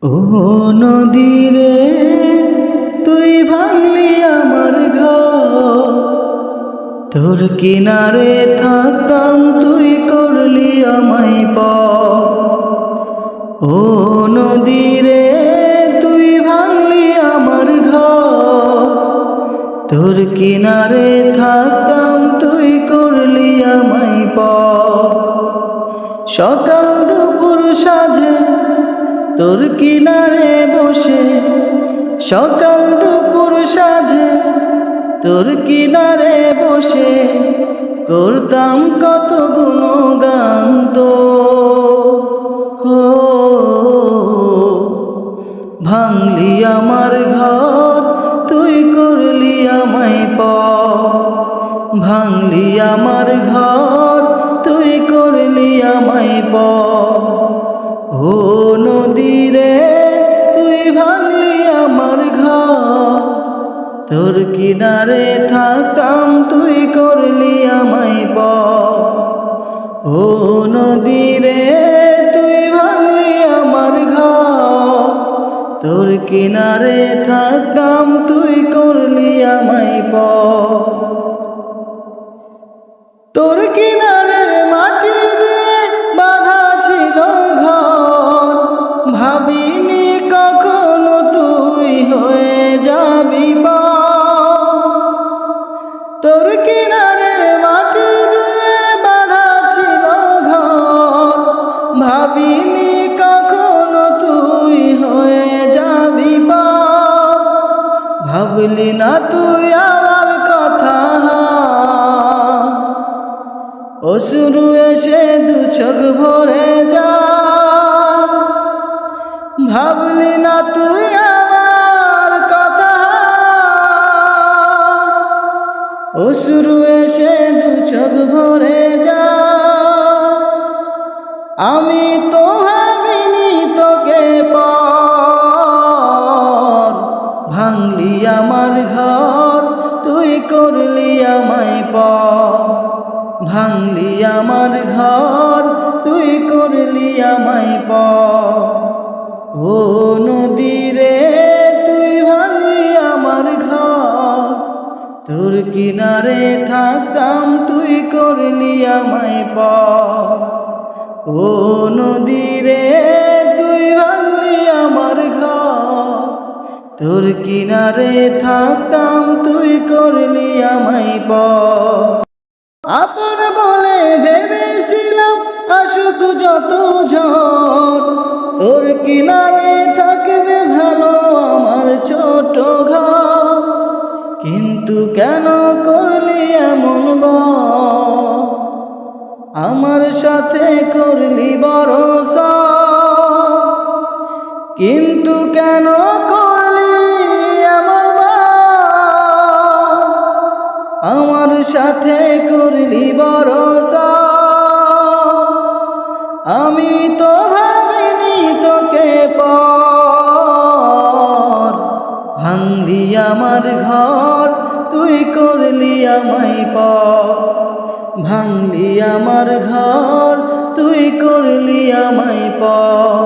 ও নদীরে তুই ভাঙলি আমার ঘর, তোর কিনারে থাকতাম তুই করলি আমায় পর। ও নদীরে তুই ভাঙলি আমার ঘর, তোর কিনারে থাকতাম তুই করলি আমায় পর। সকাল দুপুর সাজে তোর কিনারে বসে, সকাল দুপুর সাজে তোর কিনারে বসে করতাম কত গুণগান তো। হো ভাঙলি আমার ঘর তুই করলি আমায় পর, ভাঙলি আমার ঘর তুই করলি আমায় পর। ও নদীরে তুই ভাঙলি আমার ঘর, তোর কিনারে থাকতাম তুই করলি আমায় পর। ও নদীরে তুই ভাঙলি আমার ঘর, তোর কিনারে থাকতাম তুই করলি আমায় পর। তোর কিনারের মাটি দিয়ে বাঁধা ছিল ঘর, ভাবিনি কখনো তুই হয়ে যাবি পর। তোর কিনারের মাটি দিয়ে বাঁধা ছিল ঘর, ভাবিনি কখনো তুই হয়ে যাবি পর। ভাবলি না তুই আমার কথা, অশ্রু এসে দু চোখ ভরে যা। ভাবলি না তুই আমার কথা, অশ্রু এসে দু চোখ ভরে যা। আমি তো ভাবিনি তোকে পর, ভাঙলি আমার ঘর তুই করলি আমায় পর, ভাঙলি আমার ঘর তুই করলি আমায় পর। ও নদীরে তুই ভাঙলি আমার ঘর, তোর কিনারে থাকতাম তুই করলি আমায় পর। ও নদীরে তুই ভাঙলি আমার ঘর, তোর কিনারে থাকতাম তুই করলি আমায় পর। আপন বলে ভেবেছিলাম আসুক যত ঝড়, তোর কিনারে থাকবে ভালো আমার ছোট ঘর। কিন্তু কেন করলি এমন বর, আমার সাথে করলি ভরসা। কিন্তু কেন করলি এমন বর, আমার সাথে করলি ভরসা। আমি তো ভাবিনি তোকে পর, ভাঙলি আমার ঘর তুই করলি আমায় পর, ভাঙলি আমার ঘর তুই করলি আমায় পর।